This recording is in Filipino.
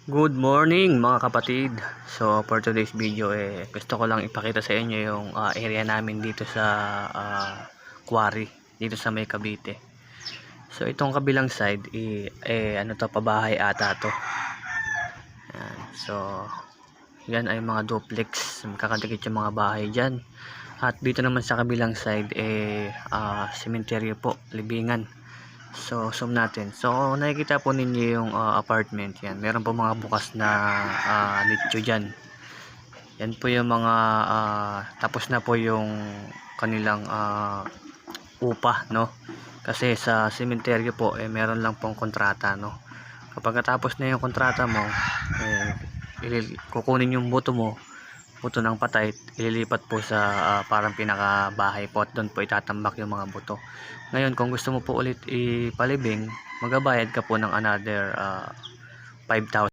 Good morning mga kapatid. So for today's video gusto ko lang ipakita sa inyo yung area namin dito sa quarry dito sa May Cavite. So itong kabilang side ano to, pabahay ata to. Yan. So yan ay mga duplex, magkakadikit yung mga bahay dyan. At dito naman sa kabilang side cemetery po, libingan. So zoom natin. So nakikita po ninyo yung apartment yan. Meron po mga bukas na nicho dyan. Yan po yung mga tapos na po yung kanilang upa, no? Kasi sa sementeryo po meron lang pong kontrata, no? Kapag natapos na yung kontrata mo, kukunin yung buto mo, buto ng patay, ililipat po sa parang pinakabahay po at doon po itatambak yung mga buto. Ngayon kung gusto mo po ulit ipalibing, magbabayad ka po ng another 5,000.